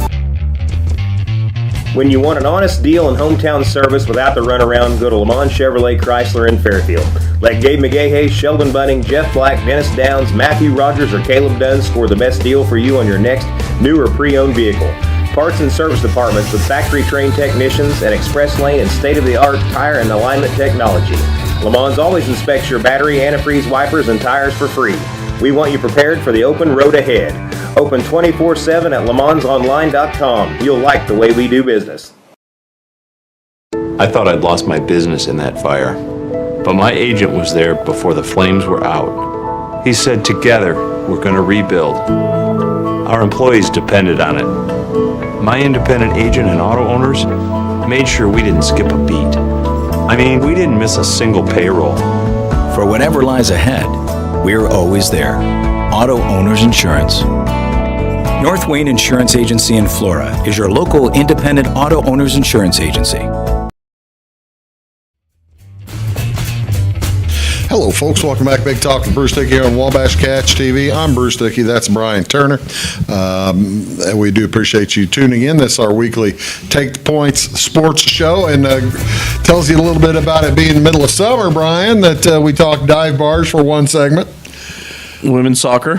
When you want an honest deal and hometown service without the runaround, go to Lamont Chevrolet Chrysler in Fairfield. Let Gabe McGahey, Sheldon Bunning, Jeff Black, Dennis Downs, Matthew Rogers, or Caleb Dunn score the best deal for you on your next new or pre-owned vehicle. Parts and service departments with factory-trained technicians and express lane and state-of-the-art tire and alignment technology. Lamont always inspects your battery, antifreeze, wipers, and tires for free. We want you prepared for the open road ahead. Open 24/7 at LeMansOnline.com. You'll like the way we do business. I thought I'd lost my business in that fire, but my agent was there before the flames were out. He said, together, we're going to rebuild. Our employees depended on it. My independent agent and auto owners made sure we didn't skip a beat. I mean, we didn't miss a single payroll. For whatever lies ahead, we're always there. Auto Owners Insurance. North Wayne Insurance Agency in Flora is your local independent auto owners insurance agency. Hello, folks. Welcome back. Big Talk with Bruce Dickey here on Wabash Catch TV. I'm Bruce Dickey. That's Brian Turner. We do appreciate you tuning in. This is our weekly Take the Points sports show, and tells you a little bit about it being the middle of summer, Brian, that we talk dive bars for one segment. Women's soccer.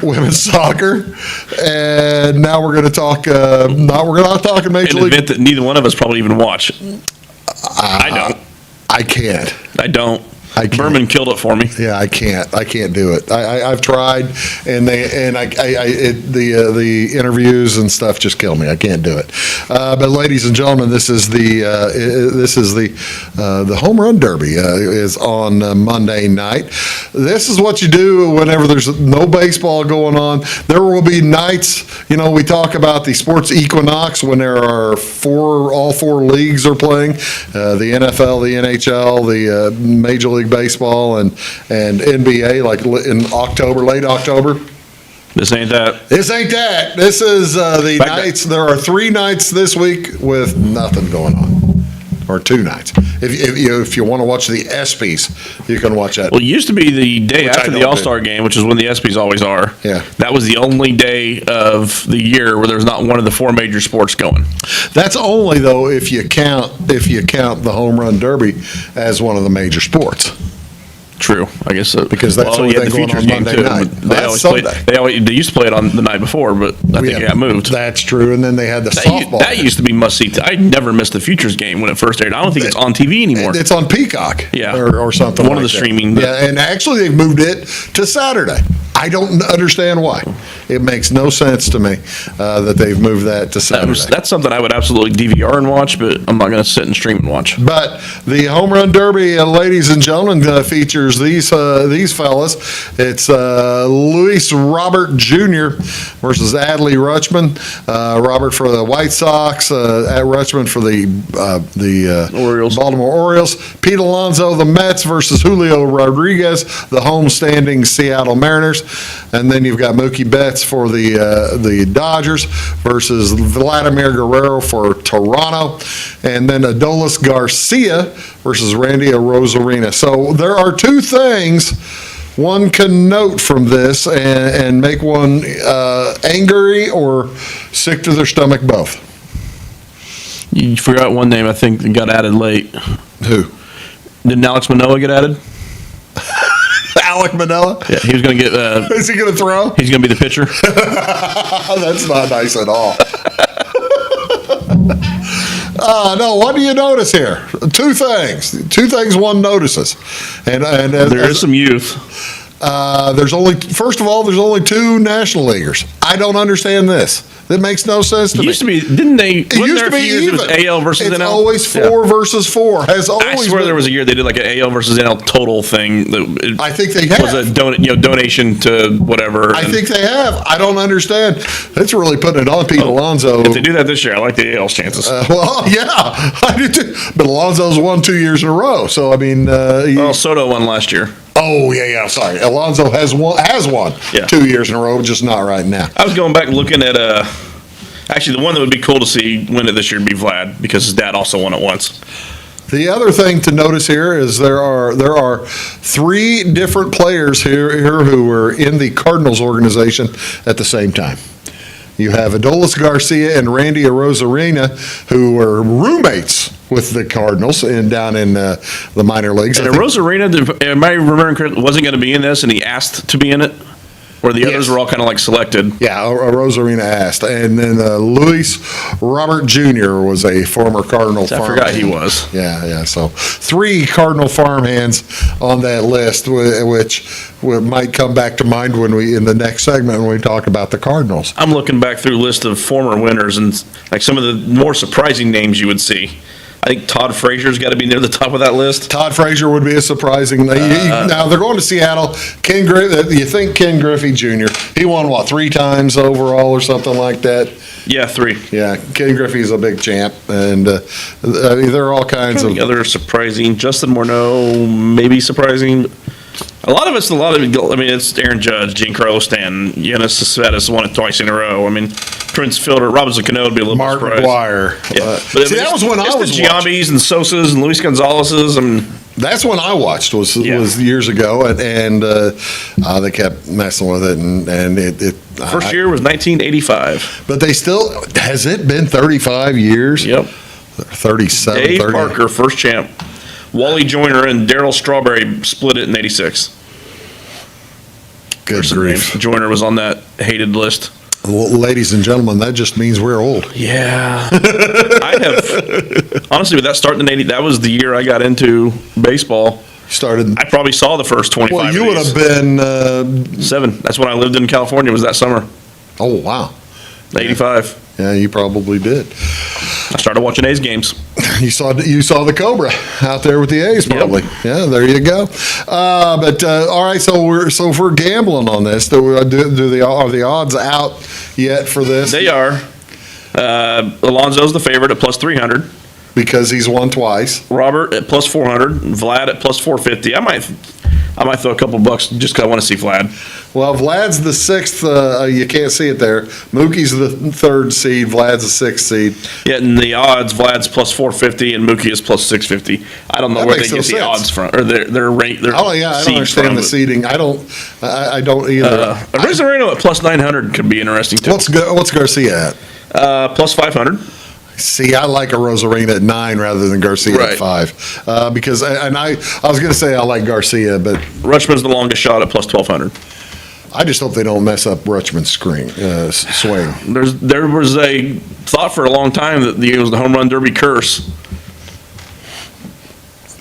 And now we're going to talk, we're not talking Major League. An event that neither one of us probably even watch. I don't. I can't. I don't. Berman killed it for me. Yeah, I can't do it. I've tried, and the interviews and stuff just kill me. I can't do it. But ladies and gentlemen, this is the Home Run Derby is on Monday night. This is what you do whenever there's no baseball going on. There will be nights. We talk about the sports equinox when there are all four leagues are playing: the NFL, the NHL, the Major League Baseball, and NBA, like in October, late October. This ain't that. This ain't that. This is the nights. There are 3 nights this week with nothing going on, or 2 nights. If you want to watch the ESPYs, you can watch that. Well, it used to be the day after the All-Star game, which is when the ESPYs always are. Yeah. That was the only day of the year where there's not one of the 4 major sports going. That's only though if you count the Home Run Derby as one of the major sports. True, I guess so. Because that's the only thing going on Monday night. They used to play it on the night before, but I think it got moved. That's true, and then they had the softball. That used to be must-see. I never missed the Futures game when it first aired. I don't think it's on TV anymore. It's on Peacock, yeah, or something. One of the streaming. Yeah, and actually they've moved it to Saturday. I don't understand why. It makes no sense to me that they've moved that to Saturday. That's something I would absolutely DVR and watch, but I'm not going to sit and stream and watch. But the Home Run Derby, ladies and gentlemen, features these fellas. It's Luis Robert Jr. versus Adley Rutschman. Robert for the White Sox, Rutschman for the Orioles. Baltimore Orioles. Pete Alonso, the Mets, versus Julio Rodriguez, the homestanding Seattle Mariners. And then you've got Mookie Betts for the Dodgers versus Vladimir Guerrero for Toronto. And then Adolis Garcia versus Randy Arozarena. So there are 2 things one can note from this and make one angry or sick to their stomach both. You forgot one name I think that got added late. Who? Didn't Alex Manoah get added? Alec Manoah? Yeah, he was going to get... Is he going to throw? He's going to be the pitcher. That's not nice at all. No, what do you notice here? 2 things. 2 things one notices. And there is some youth. There's only 2 National Leaguers. I don't understand this. That makes no sense to me. It used to be, didn't they? It used to be even. It was AL versus NL. It's always 4 versus 4. Has always. I swear there was a year they did like an AL versus NL total thing. I think they have. Was a donation to whatever. I think they have. I don't understand. It's really putting it on Pete Alonso. If they do that this year, I like the AL's chances. Well, yeah, I do too. But Alonso's won 2 years in a row. So I mean, Soto won last year. Oh yeah. Sorry, Alonso has won 2 years in a row, just not right now. I was going back looking at actually the one that would be cool to see win it this year would be Vlad because his dad also won it once. The other thing to notice here is there are 3 different players here who were in the Cardinals organization at the same time. You have Adolis Garcia and Randy Arozarena, who were roommates with the Cardinals down in the minor leagues. And Arozarena, am I remembering correctly, wasn't going to be in this, and he asked to be in it? Or the others were all kind of like selected? Yeah, Arozarena asked. And then Luis Robert Jr. was a former Cardinal farmhand. I forgot he was. Yeah. So 3 Cardinal farmhands on that list, which might come back to mind in the next segment when we talk about the Cardinals. I'm looking back through a list of former winners and like some of the more surprising names you would see. I think Todd Frazier's got to be near the top of that list. Todd Frazier would be a surprising. Now they're going to Seattle. You think Ken Griffey Jr. He won 3 times overall or something like that. Yeah, 3. Yeah, Ken Griffey's a big champ, and there are all kinds of other surprising. Justin Morneau, maybe surprising. I mean, it's Aaron Judge, Giancarlo Stanton, Yoenis Cespedes won it twice in a row. I mean, Prince Fielder, Robinson Cano would be a little Mark surprised. McGuire. Yeah. But that was when I was the Giambis and Sosas and Luis Gonzalez's. That's when I watched was years ago, and they kept messing with it, and it first year was 1985. But they still, has it been 35 years? Yep. 37. Dave Parker, first champ. Wally Joyner and Darryl Strawberry split it in 86. Good grief. Joyner was on that hated list. Well, ladies and gentlemen, that just means we're old. Yeah. I have, honestly, with that starting in 80, that was the year I got into baseball. Started. I probably saw the first 25. Well, you of would these. have been 7. That's when I lived in California. Was that summer? Oh wow, 85. Yeah, you probably did. I started watching A's games. You saw the Cobra out there with the A's, probably. Yep. Yeah, there you go. But all right, so if we're gambling on this, are the odds out yet for this? They are. Alonso's the favorite at plus 300 because he's won twice. Robert at plus 400. Vlad at plus 450. I might throw a couple bucks just because I want to see Vlad. Well, Vlad's the 6th. You can't see it there. Mookie's the 3rd seed. Vlad's the 6th seed. Yeah, and the odds, Vlad's plus 450 and Mookie is plus 650. I don't know where they get the odds from, or their rate. Oh yeah, I don't understand the seeding. I don't either. Arizareno at plus 900 could be interesting too. What's Garcia at? Plus 500. See, I like a Rosarina at 9 rather than Garcia at 5 because, and I was going to say I like Garcia, but Rutschman's the longest shot at plus 1200. I just hope they don't mess up Rutschman's swing. There was a thought for a long time that it was the home run derby curse.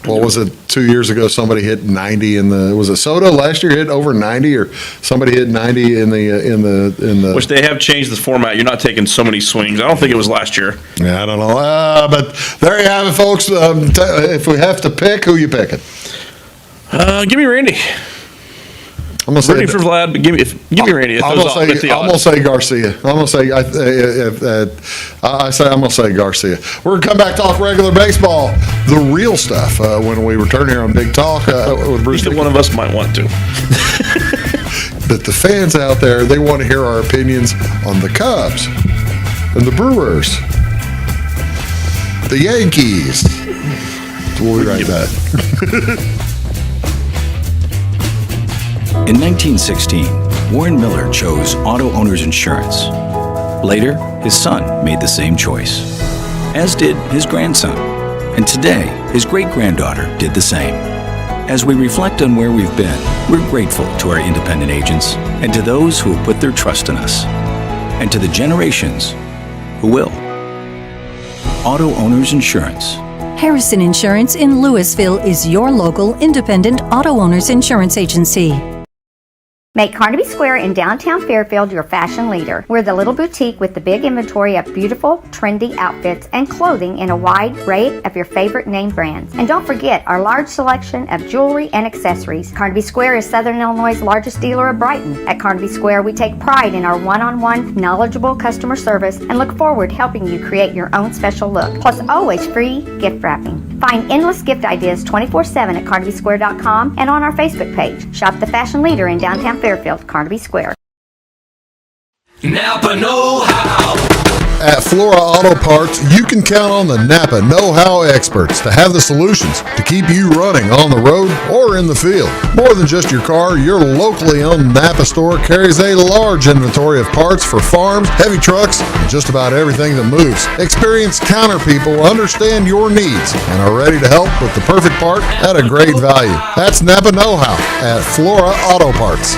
What was it? 2 years ago, somebody hit 90 was it Soto last year hit over 90, or somebody hit 90 in the. Which they have changed the format. You're not taking so many swings. I don't think it was last year. Yeah, I don't know. But there you have it, folks. If we have to pick, who you picking? Give me Randy. I'm gonna say Rooting for Vlad, but give me Randy. I'm gonna say Garcia. I'm gonna say Garcia. We're gonna come back talk regular baseball, the real stuff, when we return here on Big Talk with Bruce. Either one of us might want to. But the fans out there, they want to hear our opinions on the Cubs and the Brewers, the Yankees. We'll be right back. In 1916, Warren Miller chose auto owner's insurance. Later, his son made the same choice, as did his grandson. And today, his great-granddaughter did the same. As we reflect on where we've been, we're grateful to our independent agents and to those who have put their trust in us, and to the generations who will. Auto owner's insurance. Harrison Insurance in Louisville is your local independent auto owner's insurance agency. Make Carnaby Square in downtown Fairfield your fashion leader. We're the little boutique with the big inventory of beautiful, trendy outfits and clothing in a wide array of your favorite name brands. And don't forget our large selection of jewelry and accessories. Carnaby Square is Southern Illinois' largest dealer of Brighton. At Carnaby Square, we take pride in our one-on-one, knowledgeable customer service and look forward to helping you create your own special look. Plus, always free gift wrapping. Find endless gift ideas 24/7 at CarnabySquare.com and on our Facebook page. Shop the fashion leader in downtown Fairfield, Carnaby Square. Napa know-how. At Flora Auto Parts, you can count on the Napa know-how experts to have the solutions to keep you running on the road or in the field. More than just your car, your locally owned Napa store carries a large inventory of parts for farms, heavy trucks, and just about everything that moves. Experienced counter people understand your needs and are ready to help with the perfect part at a great value. That's Napa know-how at Flora Auto Parts.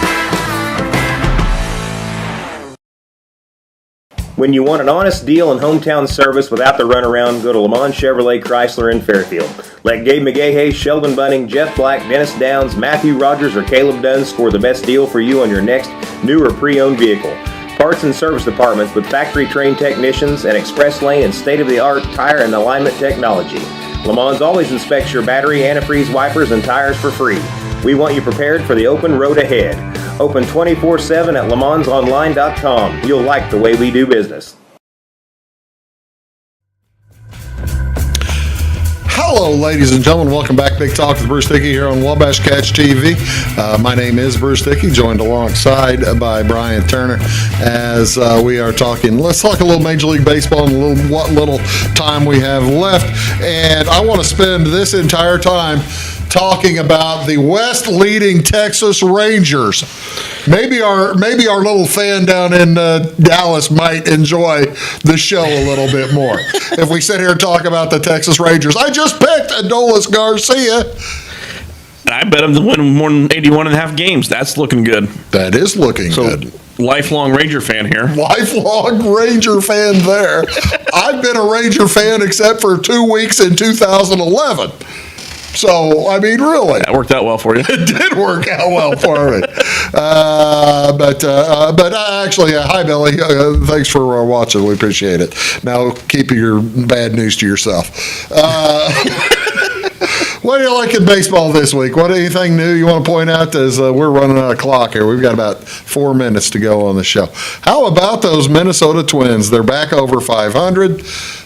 When you want an honest deal and hometown service without the runaround, go to Lamont Chevrolet Chrysler in Fairfield. Let Gabe McGahey, Sheldon Bunning, Jeff Black, Dennis Downs, Matthew Rogers, or Caleb Dunn score the best deal for you on your next new or pre-owned vehicle. Parts and service departments with factory-trained technicians and express lane and state-of-the-art tire and alignment technology. Lamont always inspects your battery, antifreeze, wipers, and tires for free. We want you prepared for the open road ahead. Open 24/7 at LeMansOnline.com. You'll like the way we do business. Hello, ladies and gentlemen. Welcome back. Big Talk with Bruce Dickey here on Wabash Catch TV. My name is Bruce Dickey, joined alongside by Brian Turner as we are talking. Let's talk a little Major League Baseball and what little time we have left. And I want to spend this entire time talking about the West leading Texas Rangers. Maybe our little fan down in Dallas might enjoy the show a little bit more if we sit here and talk about the Texas Rangers. I just picked Adolis Garcia. I bet him to win more than 81.5 games. That's looking good. That is looking good. Lifelong Ranger fan here. Lifelong Ranger fan there. I've been a Ranger fan except for 2 weeks in 2011. So, I mean, really. That worked out well for you. It did work out well for me. But actually, hi, Billy. Thanks for watching. We appreciate it. Now, keep your bad news to yourself. What do you like in baseball this week? Anything new you want to point out as we're running out of clock here? We've got about 4 minutes to go on the show. How about those Minnesota Twins? They're back over 500.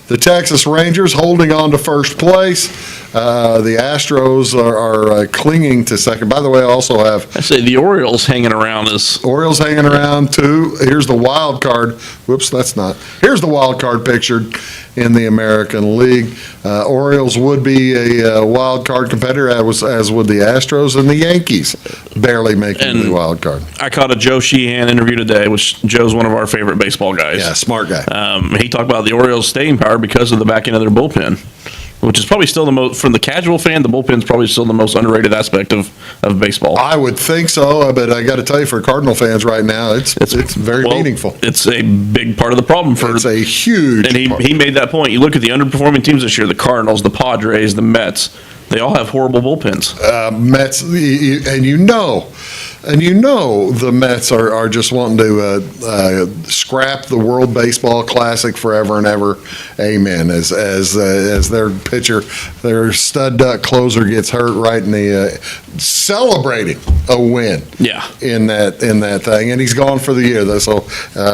The Texas Rangers holding on to first place. The Astros are clinging to second. By the way, I also have... I say the Orioles hanging around Orioles hanging around, too. Here's the wild card. Whoops, that's not. Here's the wild card pictured in the American League. Orioles would be a wild card competitor, as would the Astros, and the Yankees barely making the wild card. I caught a Joe Sheehan interview today, which Joe's one of our favorite baseball guys. Yeah, smart guy. He talked about the Orioles' staying power because of the back end of their bullpen, which is probably still the most, from the casual fan, the bullpen's probably still the most underrated aspect of baseball. I would think so, but I got to tell you, for Cardinal fans right now, it's very meaningful. It's a big part of the problem for. It's a huge. And he made that point. You look at the underperforming teams this year: the Cardinals, the Padres, the Mets. They all have horrible bullpens. Mets, and the Mets are just wanting to scrap the World Baseball Classic forever and ever. Amen. As their pitcher, their stud duck closer gets hurt right in the celebrating a win. Yeah. In that thing, and he's gone for the year though. So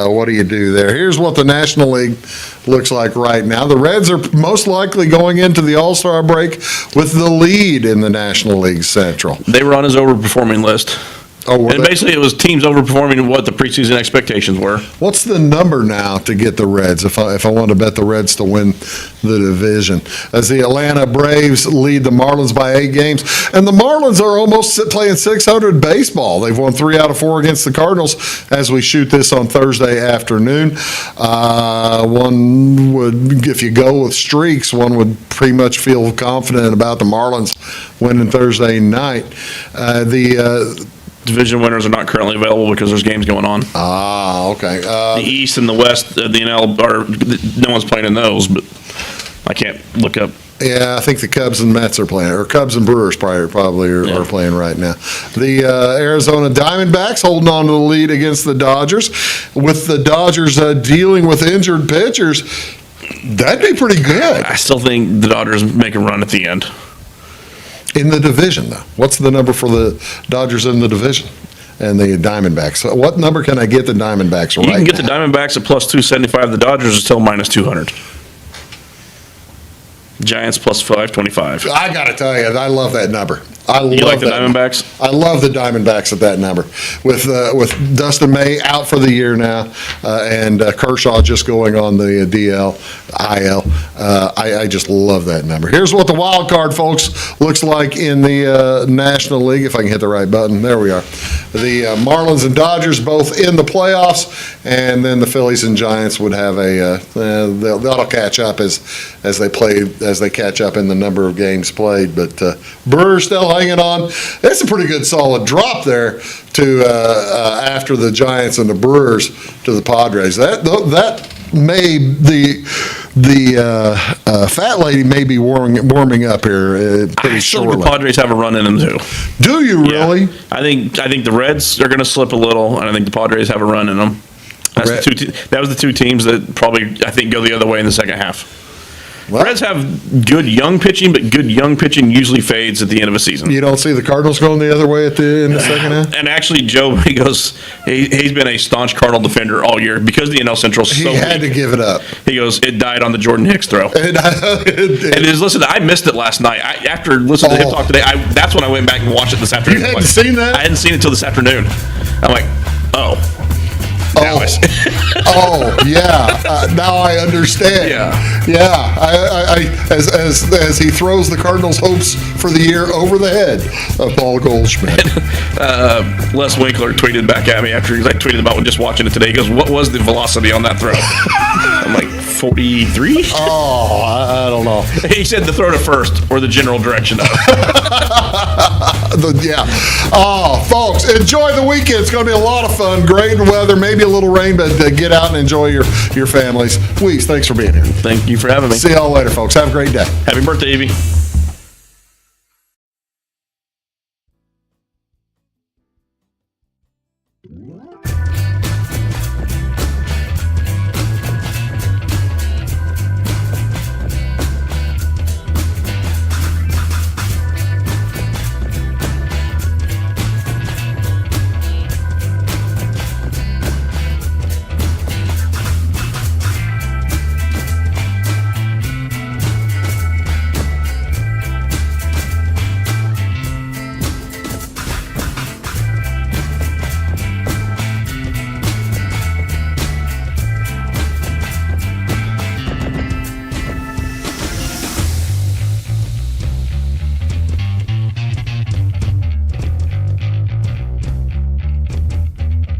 what do you do there? Here's what the National League looks like right now. The Reds are most likely going into the All-Star break with the lead in the National League Central. They were on his overperforming list. And basically, it was teams overperforming what the preseason expectations were. What's the number now to get the Reds, if I want to bet the Reds to win the division? As the Atlanta Braves lead the Marlins by 8 games. And the Marlins are almost playing .600 baseball. They've won 3 out of 4 against the Cardinals as we shoot this on Thursday afternoon. One would, if you go with streaks, one would pretty much feel confident about the Marlins winning Thursday night. The division winners are not currently available because there's games going on. Okay. The East and the West, the NL, no one's playing in those, but I can't look up. Yeah, I think the Cubs and Mets are playing, or Cubs and Brewers probably are playing right now. The Arizona Diamondbacks holding on to the lead against the Dodgers. With the Dodgers dealing with injured pitchers, that'd be pretty good. I still think the Dodgers make a run at the end. In the division, though, what's the number for the Dodgers in the division and the Diamondbacks? So what number can I get the Diamondbacks right now? You can get the Diamondbacks at plus 275. The Dodgers are still minus 200. Giants plus 525. I got to tell you, I love that number. You like the Diamondbacks? I love the Diamondbacks at that number. With Dustin May out for the year now, and Kershaw just going on the IL, I just love that number. Here's what the wild card, folks, looks like in the National League. If I can hit the right button, there we are. The Marlins and Dodgers both in the playoffs, and then the Phillies and Giants would have they'll catch up as they catch up in the number of games played. But Brewers still hanging on. It's a pretty good solid drop there to after the Giants and the Brewers to the Padres. That may the fat lady may be warming up here pretty shortly. The Padres have a run in them too. Do you really? Yeah. I think the Reds are going to slip a little, and I think the Padres have a run in them. That was the two teams that probably I think go the other way in the second half. Well, Reds have good young pitching, but good young pitching usually fades at the end of a season. You don't see the Cardinals going the other way in the second half? And actually, Joe, he's been a staunch Cardinal defender all year because the NL Central is so He had to give it up. He goes, it died on the Jordan Hicks throw. And listen, I missed it last night. After listening to him talk today, that's when I went back and watched it this afternoon. You hadn't seen that? I hadn't seen it until this afternoon. I'm like, now I understand. As he throws the Cardinals' hopes for the year over the head of Paul Goldschmidt. Les Winkler tweeted back at me after I tweeted about just watching it today. He goes, "What was the velocity on that throw?" I'm like, 43. I don't know. He said the throw to first or the general direction of. Folks, enjoy the weekend. It's going to be a lot of fun. Great weather, maybe a little rain, but get out and enjoy your families. Please, thanks for being here. Thank you for having me. See y'all later, folks. Have a great day. Happy birthday, Evie.